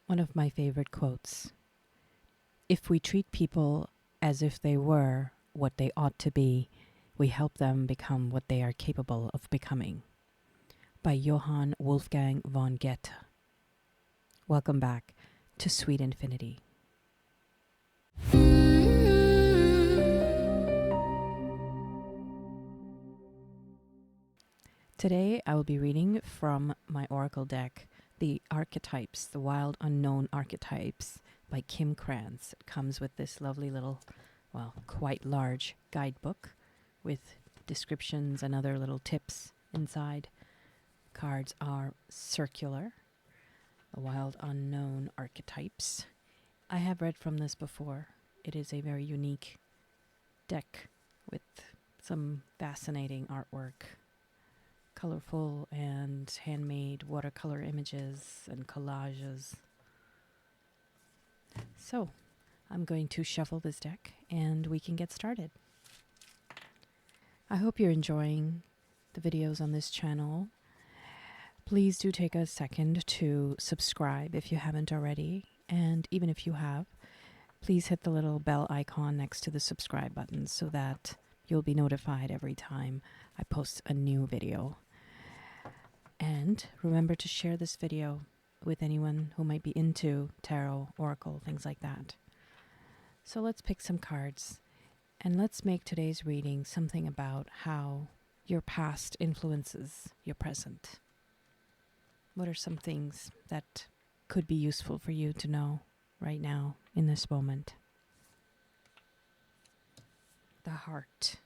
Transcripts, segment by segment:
One of my favorite quotes: if we treat people as if they were what they ought to be, we help them become what they are capable of becoming. By Johann Wolfgang von Goethe. Welcome back to Sweet Infinity. Today I will be reading from my oracle deck, the Archetypes, the Wild Unknown Archetypes by Kim Krantz. It comes with this lovely little, quite large guidebook with descriptions and other little tips inside. Cards are circular, the Wild Unknown Archetypes. I have read from this before. It is a very unique deck with some fascinating artwork. Colorful and handmade watercolor images and collages. So, I'm going to shuffle this deck and we can get started. I hope you're enjoying the videos on this channel. Please do take a second to subscribe if you haven't already. And even if you have, please hit the little bell icon next to the subscribe button so that you'll be notified every time I post a new video. And remember to share this video with anyone who might be into tarot, oracle, things like that. So let's pick some cards and let's make today's reading something about how your past influences your present. What are some things that could be useful for you to know right now in this moment? The Heart.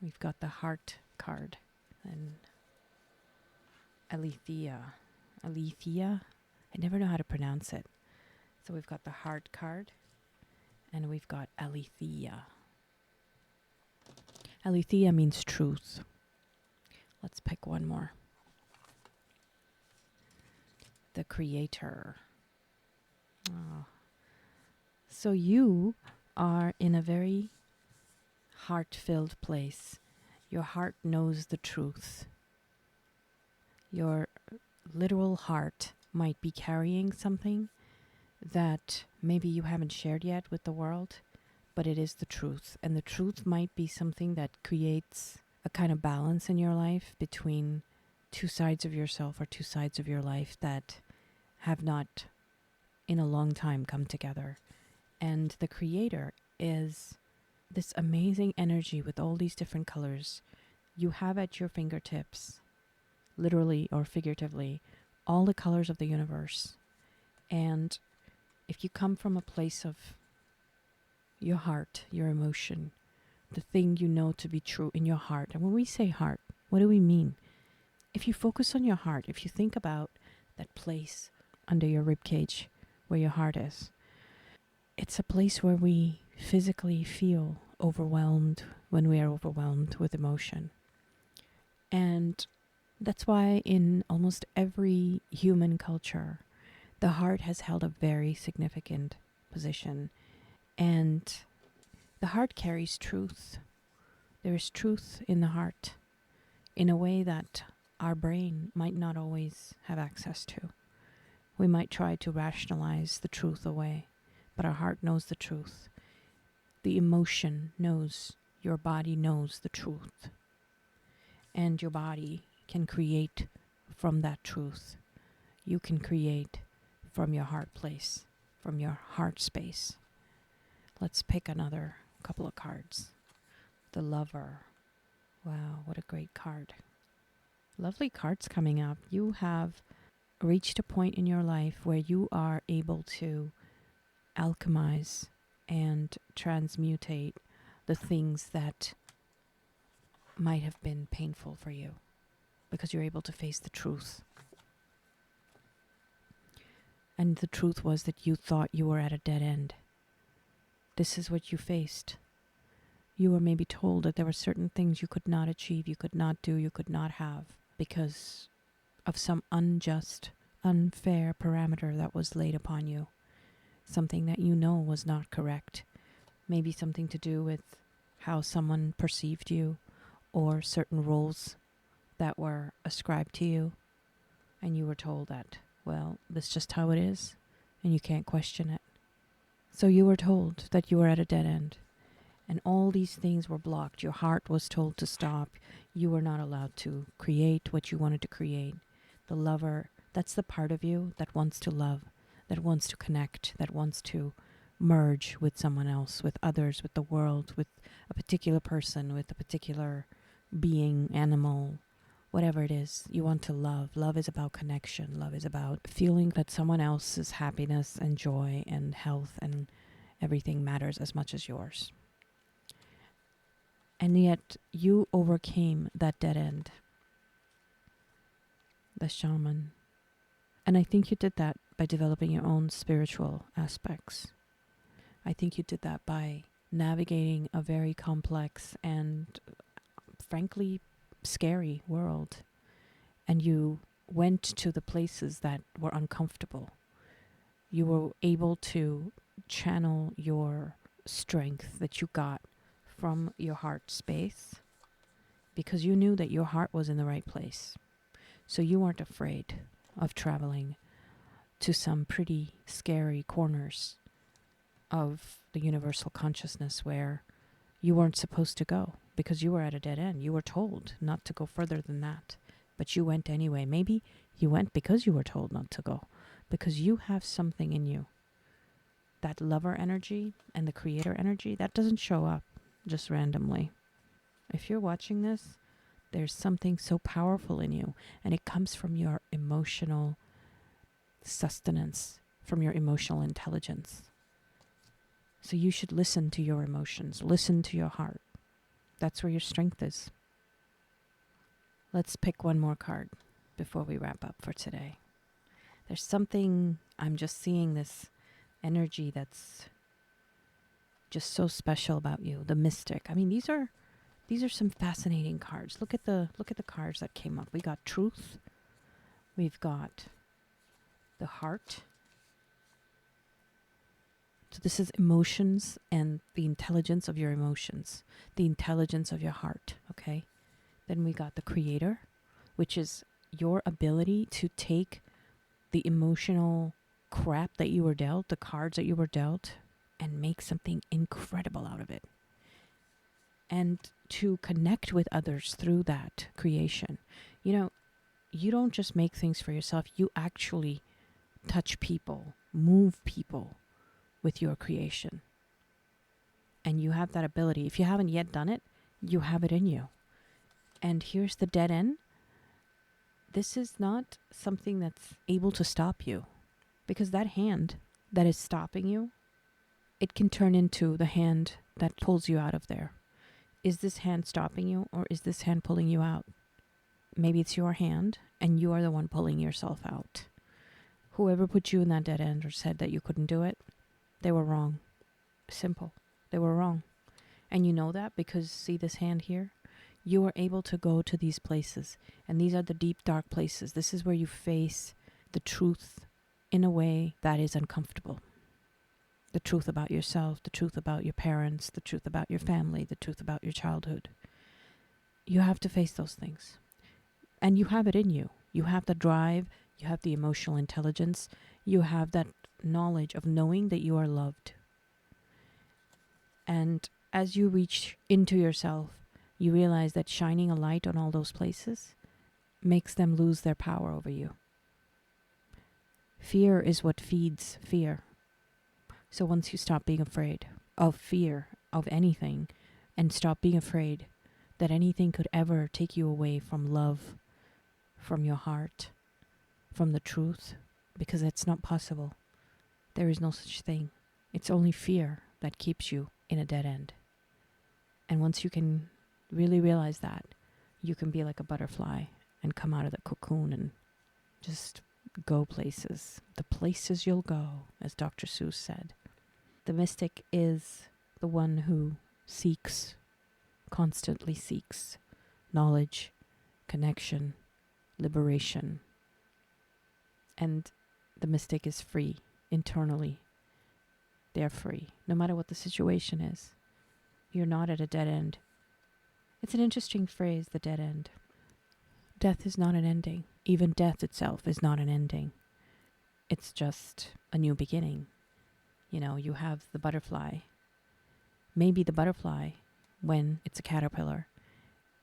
We've got the Heart card and Alethea. I never know how to pronounce it. So we've got the Heart card and we've got Alethea. Alethea means truth. Let's pick one more. The Creator. Oh. So you are in a very heart-filled place. Your heart knows the truth. Your literal heart might be carrying something that maybe you haven't shared yet with the world, but it is the truth. And the truth might be something that creates a kind of balance in your life between two sides of yourself or two sides of your life that have not in a long time come together. And the Creator is this amazing energy with all these different colors you have at your fingertips, literally or figuratively, all the colors of the universe. And if you come from a place of your heart, your emotion, the thing you know to be true in your heart. And when we say heart, what do we mean? If you focus on your heart, if you think about that place under your ribcage where your heart is, it's a place where we physically feel overwhelmed when we are overwhelmed with emotion. And that's why in almost every human culture, the heart has held a very significant position. And the heart carries truth. There is truth in the heart in a way that our brain might not always have access to. We might try to rationalize the truth away, but our heart knows the truth. The emotion knows, your body knows the truth. And your body can create from that truth. You can create from your heart place, from your heart space. Let's pick another couple of cards. The Lover. Wow, what a great card. Lovely cards coming up. You have reached a point in your life where you are able to alchemize and transmutate the things that might have been painful for you, because you're able to face the truth. And the truth was that you thought you were at a dead end. This is what you faced. You were maybe told that there were certain things you could not achieve, you could not do, you could not have because of some unjust, unfair parameter that was laid upon you. Something that you know was not correct. Maybe something to do with how someone perceived you or certain roles that were ascribed to you. And you were told that, well, that's just how it is. and you can't question it. So you were told that you were at a dead end, and all these things were blocked. Your heart was told to stop. You were not allowed to create what you wanted to create. The lover, that's the part of you that wants to love, that wants to connect, that wants to merge with someone else, with others, with the world, with a particular person, with a particular being, animal, whatever it is. You want to love. Love is about connection. Love is about feeling that someone else's happiness and joy and health and everything matters as much as yours. And yet you overcame that dead end, the shaman. And I think you did that by developing your own spiritual aspects. I think you did that by navigating a very complex and frankly scary world. And you went to the places that were uncomfortable. You were able to channel your strength that you got from your heart space because you knew that your heart was in the right place. So you weren't afraid of traveling to some pretty scary corners of the universal consciousness where you weren't supposed to go because you were at a dead end. You were told not to go further than that, but you went anyway. Maybe you went because you were told not to go, because you have something in you. That lover energy and the creator energy, that doesn't show up just randomly. If you're watching this, there's something so powerful in you, and it comes from your emotional sustenance, from your emotional intelligence. So you should listen to your emotions, listen to your heart. That's where your strength is. Let's pick one more card before we wrap up for today. There's something, I'm just seeing this energy that's just so special about you, the mystic. I mean, these are some fascinating cards. Look at the cards that came up. We got truth. We've got the heart. So this is emotions and the intelligence of your emotions, the intelligence of your heart, okay? Then we got the creator, which is your ability to take the emotional crap that you were dealt, the cards that you were dealt, and make something incredible out of it. And to connect with others through that creation. You know, you don't just make things for yourself, you actually touch people, move people with your creation. And you have that ability. If you haven't yet done it, you have it in you. And here's the dead end. This is not something that's able to stop you, because that hand that is stopping you, it can turn into the hand that pulls you out of there. Is this hand stopping you, or is this hand pulling you out? Maybe it's your hand and you are the one pulling yourself out. Whoever put you in that dead end or said that you couldn't do it, they were wrong. Simple. They were wrong. And you know that because, see this hand here? You are able to go to these places, and these are the deep, dark places. This is where you face the truth in a way that is uncomfortable. The truth about yourself, the truth about your parents, the truth about your family, the truth about your childhood. You have to face those things. And you have it in you. You have the drive, you have the emotional intelligence, you have that knowledge of knowing that you are loved. And as you reach into yourself, you realize that shining a light on all those places makes them lose their power over you. Fear is what feeds fear. So once you stop being afraid of fear, of anything, and stop being afraid that anything could ever take you away from love, from your heart, from the truth, because it's not possible. There is no such thing. It's only fear that keeps you in a dead end. And once you can really realize that, you can be like a butterfly and come out of the cocoon and just go places. The places you'll go, as Dr. Seuss said. The mystic is the one who constantly seeks knowledge, connection, liberation. And the mystic is free internally. They're free, no matter what the situation is. You're not at a dead end. It's an interesting phrase, the dead end. Death is not an ending. Even death itself is not an ending. it's just a new beginning. You know, you have the butterfly. Maybe the butterfly, when it's a caterpillar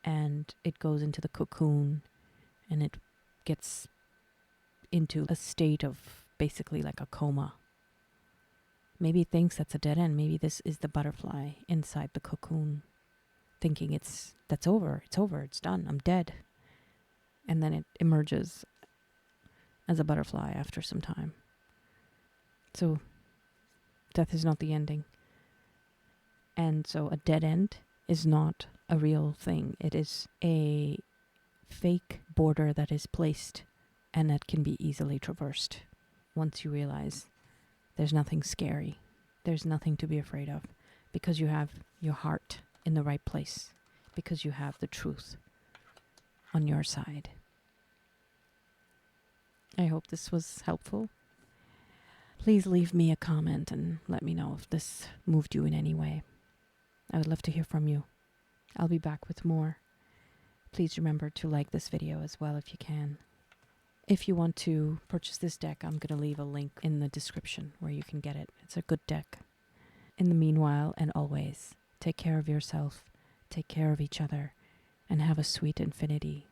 and it goes into the cocoon and it gets into a state of basically like a coma. Maybe it thinks that's a dead end. Maybe this is the butterfly inside the cocoon thinking that's over, it's done, I'm dead. And then it emerges as a butterfly after some time. So death is not the ending. And so a dead end is not a real thing. It is a fake border that is placed and that can be easily traversed once you realize there's nothing scary. There's nothing to be afraid of because you have your heart in the right place, because you have the truth on your side. I hope this was helpful. Please leave me a comment and let me know if this moved you in any way. I would love to hear from you. I'll be back with more. Please remember to like this video as well if you can. If you want to purchase this deck, I'm going to leave a link in the description where you can get it. It's a good deck. In the meanwhile, and always, take care of yourself, take care of each other, and have a sweet infinity.